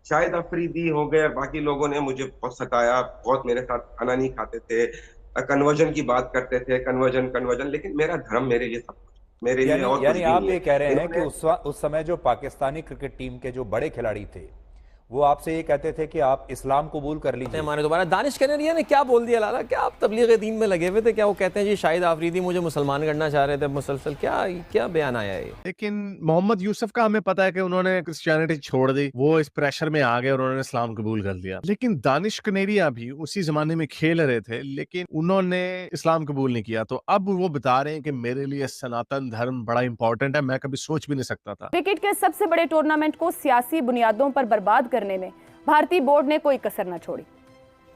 शाहिद अफरीदी हो गए और बाकी लोगों ने मुझे बहुत सताया, बहुत मेरे साथ खाना नहीं खाते थे, कन्वर्जन की बात करते थे, कन्वर्जन कन्वर्जन, लेकिन मेरा धर्म मेरे लिए सब कुछ, मेरे लिए यानी और कुछ यानी भी आप नहीं ये है। कह रहे हैं कि इन्होंने उस समय जो पाकिस्तानी क्रिकेट टीम के जो बड़े खिलाड़ी थे वो आपसे ये कहते थे कि आप इस्लाम कबूल कर लीजिए। हमारे दोबारा दानिश कनेरिया ने क्या बोल दिया लाला, क्या आप तबलीग दीन में लगे हुए थे? क्या वो कहते हैं जी शाहिद आफरीदी मुझे मुसलमान करना चाह रहे थे मुसलसल? क्या क्या बयान आया है? लेकिन मोहम्मद यूसुफ का हमें पता है कि उन्होंने क्रिश्चियनिटी छोड़ दी, वो इस प्रेशर में आ गए और उन्होंने इस्लाम कबूल कर लिया। लेकिन दानिश कनेरिया भी उसी जमाने में खेल रहे थे, लेकिन उन्होंने इस्लाम कबूल नहीं किया। तो अब वो बता रहे हैं कि मेरे लिए सनातन धर्म बड़ा इंपॉर्टेंट है, मैं कभी सोच भी नहीं सकता था। क्रिकेट के सबसे बड़े टूर्नामेंट को सियासी बुनियादों पर बर्बाद करने में भारतीय बोर्ड ने कोई कसर न छोड़ी।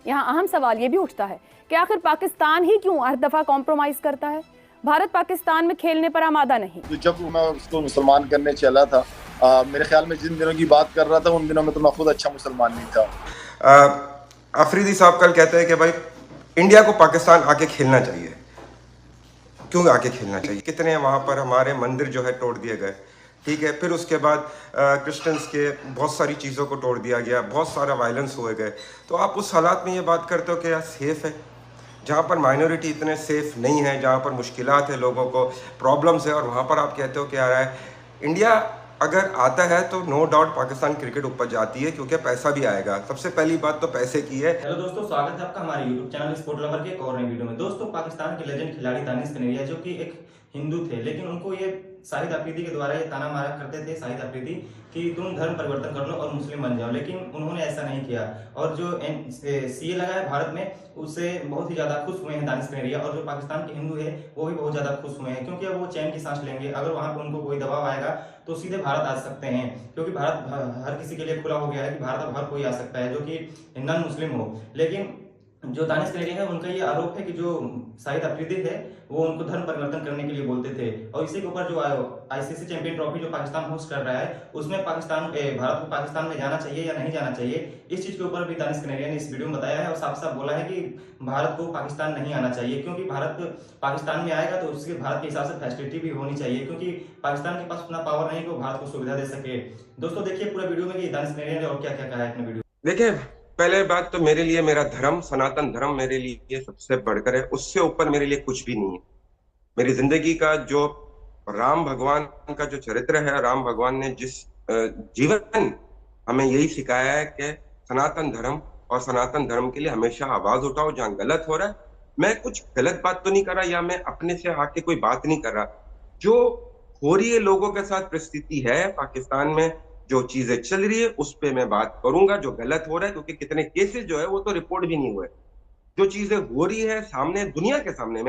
यहाँ अहम सवाल ये भी उठता है कि आखिर पाकिस्तान ही क्यों हर दफा कॉम्प्रोमाइज करता है? भारत पाकिस्तान में खेलने पर आमादा नहीं। तो जब मैं उसको मुसलमान करने चला था, मेरे ख्याल में जिन दिनों की बात कर रहा था उन दिनों में तो मैं खुद अच्छा मुसलमान नहीं था। अफरीदी साहब कल कहते हैं कि भाई इंडिया को पाकिस्तान आके खेलना चाहिए। क्यों आके खेलना चाहिए? कितने वहाँ पर हमारे मंदिर जो है तोड़ दिए गए, ठीक है। फिर उसके बाद क्रिश्चियंस के बहुत सारी चीज़ों को तोड़ दिया गया, बहुत सारा वायलेंस हुए गए। तो आप उस हालात में ये बात करते हो कि यार सेफ़ है, जहाँ पर माइनॉरिटी इतने सेफ़ नहीं है, जहाँ पर मुश्किलात है, लोगों को प्रॉब्लम्स है, और वहाँ पर आप कहते हो कि यार है इंडिया अगर आता है तो नो डाउट पाकिस्तान क्रिकेट ऊपर जाती है, क्योंकि पैसा भी आएगा। सबसे पहली बात तो पैसे की है। हेलो दोस्तों, स्वागत है आपका हमारे यूट्यूब चैनल स्पोर्ट लवर के एक और नई वीडियो में। दोस्तों, पाकिस्तान के लेजेंड खिलाड़ी दानिश कनेरिया जो कि एक हिंदू थे, लेकिन उनको ये शाहिद अफरीदी के द्वारा ये ताना मारा करते थे शाहिद अफरीदी कि तुम धर्म परिवर्तन कर लो और मुस्लिम बन जाओ, लेकिन उन्होंने ऐसा नहीं किया। और जो सीए लगा है भारत में उससे बहुत ही ज्यादा खुश हुए हैं दानिश कनेरिया, और जो पाकिस्तान के हिंदू है वो भी बहुत ज्यादा खुश हुए हैं, क्योंकि अब वो चैन की सांस लेंगे। अगर वहां पर उनको कोई दबाव आएगा तो सीधे भारत आ सकते हैं, क्योंकि भारत हर किसी के लिए खुला हो गया है कि भारत अब हर कोई आ सकता है जो कि नॉन मुस्लिम हो। लेकिन जो दानिश कनेरिया है उनका ये आरोप है कि जो शाहिद अफरीदी थे वो उनको धर्म परिवर्तन करने के लिए बोलते थे। और इसी के ऊपर जो आईसीसी चैंपियन ट्रॉफी जो पाकिस्तान होस्ट कर रहा है उसमें भारत को पाकिस्तान में जाना चाहिए या नहीं जाना चाहिए, इस चीज के ऊपर भी दानिश कनेरिया ने इस वीडियो में बताया है और साफ साफ बोला है कि भारत को पाकिस्तान नहीं आना चाहिए, क्योंकि भारत पाकिस्तान में आएगा तो उसके भारत के हिसाब से फैसिलिटी भी होनी चाहिए, क्योंकि पाकिस्तान के पास उतना पावर नहीं कि वो भारत को सुविधा दे सके। दोस्तों देखिए पूरा वीडियो में कि दानिश कनेरिया ने और क्या क्या कहा है अपने वीडियो। देखिए, पहले बात तो मेरे लिए मेरा धर्म, सनातन धर्म मेरे लिए सबसे बढ़कर है, उससे ऊपर मेरे लिए कुछ भी नहीं है। मेरी जिंदगी का जो राम भगवान का जो चरित्र है, राम भगवान ने जिस जीवन हमें यही सिखाया है कि सनातन धर्म और सनातन धर्म के लिए हमेशा आवाज उठाओ जहां गलत हो रहा है। मैं कुछ गलत बात तो नहीं कर रहा, या मैं अपने से आके कोई बात नहीं कर रहा। जो हो रही है लोगों के साथ परिस्थिति है पाकिस्तान में, जो चीजें चल रही है उस पे मैं बात करूंगा। जो गलत हो रहा है, क्योंकि कितने केसेस जो है वो तो रिपोर्ट भी नहीं हुए। जो चीजें हो रही है सामने, दुनिया के सामने,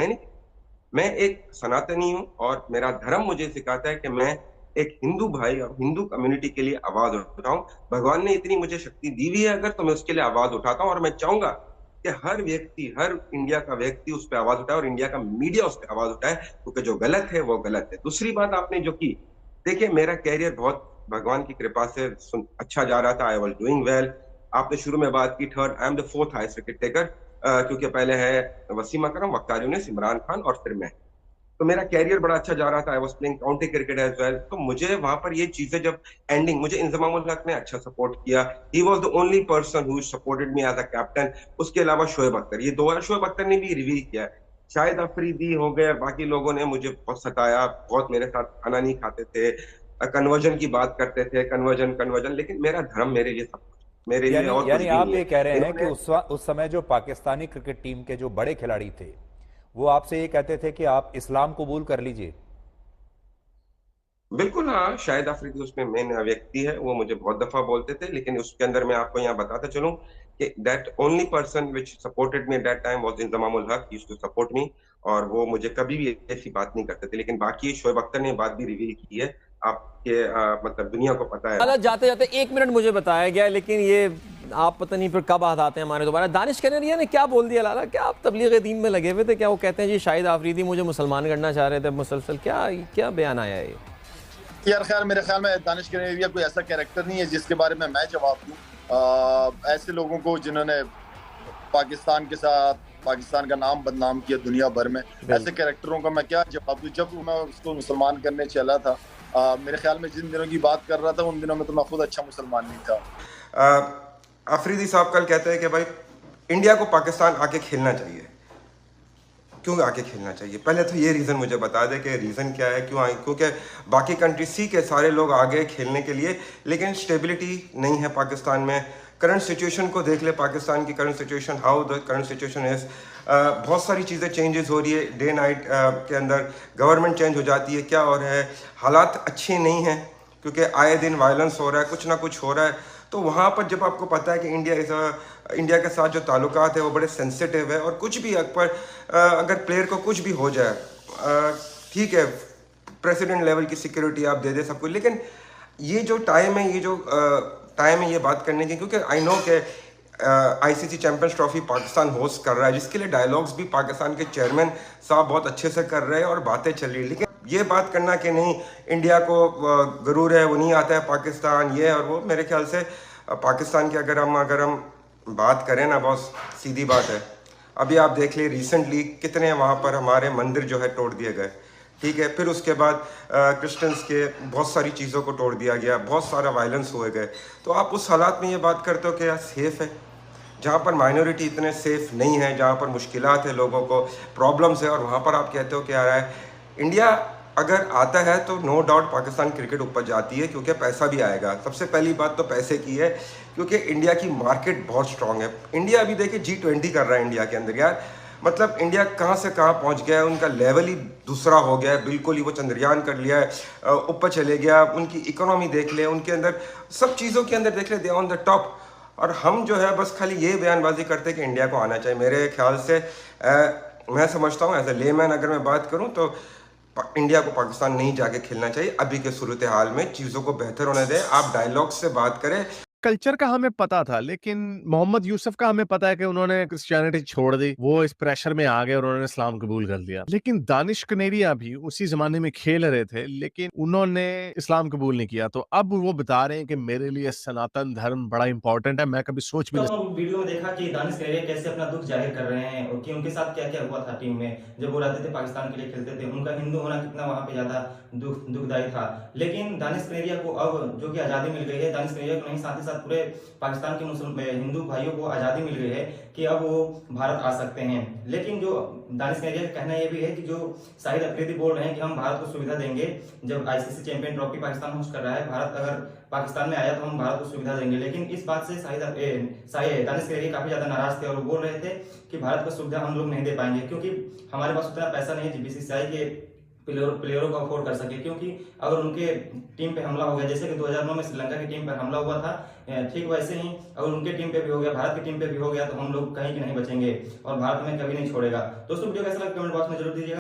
मैं एक सनातनी हूँ और मेरा धर्म मुझे सिखाता है कि मैं एक हिंदू भाई और हिंदू कम्युनिटी के लिए आवाज उठाऊं। भगवान ने इतनी मुझे शक्ति दी हुई है अगर, तो मैं उसके लिए आवाज उठाता हूँ, और मैं चाहूंगा कि हर व्यक्ति, हर इंडिया का व्यक्ति उस पर आवाज उठाए और इंडिया का मीडिया उस पर आवाज उठाए, क्योंकि जो गलत है वो गलत है। दूसरी बात आपने जो की, देखिए मेरा कैरियर बहुत भगवान की कृपा से अच्छा जा रहा था। I was doing well. आपने शुरू में बात की third, I am the fourth highest wicket taker, क्योंकि पहले है वसीम अकरम, वक्तार यूनिस, इमरान खान और फिर मैं। तो मेरा कैरियर बड़ा अच्छा जा रहा था। I was playing county cricket as well. तो मुझे वहां पर ये चीजें जब एंडिंग, मुझे इंजमाम उल हक ने अच्छा सपोर्ट किया। He was the only person who supported me as a captain. उसके अलावा शोएब अख्तर, ये दो, शोएब अख्तर ने भी रिवील किया है। शाहिद अफरीदी हो गए, बाकी लोगों ने मुझे बहुत सताया, बहुत मेरे साथ खाना नहीं खाते थे, कन्वर्जन की बात करते थे, कन्वर्जन कन्वर्जन, लेकिन मेरा धर्म मेरे लिए सब कुछ, मेरे लिए यानी और कुछ यानी भी आप नहीं ये है। कह रहे हैं कि इन्होंने उस समय जो पाकिस्तानी क्रिकेट टीम के जो बड़े खिलाड़ी थे वो आपसे ये कहते थे कि आप इस्लाम कबूल कर लीजिए। बिल्कुल हाँ, शाहिद अफरीदी उसमें मेन व्यक्ति है, वो मुझे बहुत दफा बोलते थे, लेकिन उसके अंदर मैं आपको यहाँ बताता चलूं कि that only person which supported me at that time was Inzamam ul Haq. He used to support me, और वो मुझे कभी भी ऐसी बात नहीं करते थे। लेकिन बाकी शोएब अख्तर ने बात भी रिवील की है, आपके मतलब दुनिया को पता है। लाला जाते जाते 1 मिनट मुझे बताया गया, लेकिन ये आप पता नहीं फिर कब आते हैं हमारे दोबारा। दानिश कनेरिया ने क्या बोल दिया लाला, क्या आप तबलीग दीन में लगे हुए थे? क्या वो कहते हैं जी शाहिद आफरीदी मुझे मुसलमान करना चाह रहे थे मुसलसल? क्या क्या बयान आया है? यार मेरे ख्याल में दानिश कनेरिया कोई ऐसा कैरेक्टर नहीं है जिसके बारे में मैं जवाब दूं। ऐसे लोगों को जिन्होंने पाकिस्तान के साथ पाकिस्तान का नाम बदनाम किया दुनिया भर में, ऐसे कैरेक्टरों का मैं क्या जवाब दूं। जब मैं उसको मुसलमान करने चला था, मेरे ख्याल में जिन दिनों की बात कर रहा था उन दिनों में तो मैं खुद अच्छा मुसलमान नहीं था। अफरीदी साहब कल कहते हैं कि भाई इंडिया को पाकिस्तान आके खेलना चाहिए। क्यों आके खेलना चाहिए? पहले तो ये रीज़न मुझे बता दे कि रीज़न क्या है, क्यों आए? क्योंकि बाकी कंट्री सी के सारे लोग आगे खेलने के लिए, लेकिन स्टेबिलिटी नहीं है पाकिस्तान में। करंट सिचुएशन को देख ले, पाकिस्तान की current situation, how the current situation is. बहुत सारी चीज़ें चेंजेस हो रही है डे नाइट के अंदर, गवर्नमेंट चेंज हो जाती है, क्या हो रहा है, हालात अच्छे नहीं हैं क्योंकि आए दिन वायलेंस हो रहा है, कुछ ना कुछ हो रहा है। तो वहाँ पर जब आपको पता है कि इंडिया के साथ जो ताल्लुकात है वो बड़े सेंसिटिव है, और कुछ भी अगर प्लेयर को कुछ भी हो जाए, ठीक है प्रेसिडेंट लेवल की सिक्योरिटी आप दे सब कुछ, लेकिन ये जो टाइम है ये बात करने की, क्योंकि आई नो के ICC champions trophy Pakistan host कर रहा है, जिसके लिए डायलॉग्स भी पाकिस्तान के चेयरमैन साहब बहुत अच्छे से कर रहे हैं और बातें चल रही है। लेकिन ये बात करना कि नहीं इंडिया को गरूर है, वो नहीं आता है पाकिस्तान, ये और वो, मेरे ख्याल से पाकिस्तान की अगर हम बात करें ना, बहुत सीधी बात है। अभी आप देख लिए रिसेंटली कितने वहाँ पर हमारे मंदिर जो है तोड़ दिए गए, ठीक है। फिर उसके बाद क्रिश्चियंस के बहुत सारी चीज़ों को तोड़ दिया गया, बहुत सारा वायलेंस हुए गए। तो आप उस हालात में ये बात करते हो कि यार सेफ़ है, जहाँ पर माइनॉरिटी इतने सेफ़ नहीं है, जहाँ पर मुश्किलात है, लोगों को प्रॉब्लम्स है, और वहाँ पर आप कहते हो कि यार है इंडिया अगर आता है तो नो डाउट पाकिस्तान क्रिकेट ऊपर जाती है, क्योंकि पैसा भी आएगा। सबसे पहली बात तो पैसे की है, क्योंकि इंडिया की मार्केट बहुत स्ट्रांग है। इंडिया अभी देखिए G20 कर रहा है इंडिया के अंदर यार, मतलब इंडिया कहाँ से कहाँ पहुँच गया है, उनका लेवल ही दूसरा हो गया है बिल्कुल ही। वो चंद्रयान कर लिया है, ऊपर चले गया, उनकी इकोनॉमी देख ले, उनके अंदर सब चीज़ों के अंदर देख ले, दे ऑन द टॉप। और हम जो है बस खाली ये बयानबाजी करते हैं कि इंडिया को आना चाहिए। मेरे ख्याल से मैं समझता हूँ एज ए लेमैन अगर मैं बात करूँ तो इंडिया को पाकिस्तान नहीं जाके खेलना चाहिए। अभी के सूरत हाल में चीज़ों को बेहतर होने दें, आप डायलॉग से बात करें। कल्चर का हमें पता था, लेकिन मोहम्मद यूसुफ का हमें पता है कि उन्होंने क्रिश्चियनिटी छोड़ दी, वो इस प्रेशर में आ गए और उन्होंने इस्लाम कबूल कर लिया। लेकिन दानिश कनेरिया भी उसी जमाने में खेल रहे थे, लेकिन उन्होंने इस्लाम कबूल नहीं किया। तो अब वो बता रहे हैं कि मेरे लिए सनातन धर्म बड़ा इंपॉर्टेंट है, मैं कभी सोच भी तो नहीं। हम वीडियो में देखा कि दानिश कनेरिया कैसे अपना दुख जाहिर कर रहे हैं, और कि उनके साथ क्या क्या हुआ था टीम में जब वो रहते थे, पाकिस्तान के लिए खेलते थे। उनका हिंदू होना कितना वहां पे ज्यादा दुखदायी था। लेकिन दानिश कनेरिया को अब जो कि आजादी मिल गई है, दानिश कनेरिया को नहीं साथ ही साथ पूरे पाकिस्तान के हिंदू भाइयों को आजादी मिल गई है कि अब वो भारत आ सकते हैं। लेकिन जो दानिश कनेरिया का कहना यह भी है कि जो शाहिद अफरीदी बोल रहे हैं कि हम भारत को सुविधा देंगे, जब ICC champion trophy Pakistan host कर रहा है, भारत अगर पाकिस्तान में आया तो हम भारत को सुविधा देंगे। लेकिन इस बात से दानिश कनेरिया काफी ज्यादा नाराज थे और वो बोल रहे थे कि भारत को सुविधा हम लोग नहीं दे पाएंगे, क्योंकि हमारे पास उतना पैसा नहीं है बीसीसीआई के प्लेयरों को अफोर्ड कर सके। क्योंकि अगर उनके टीम पे हमला हो गया, जैसे कि 2009 में श्रीलंका की टीम पर हमला हुआ था, ठीक वैसे ही अगर उनके टीम पे भी हो गया, भारत की टीम पे भी हो गया, तो हम लोग कहीं की नहीं बचेंगे और भारत हमें कभी नहीं छोड़ेगा। दोस्तों वीडियो कैसा लगा कमेंट बॉक्स में जरूर दीजिएगा।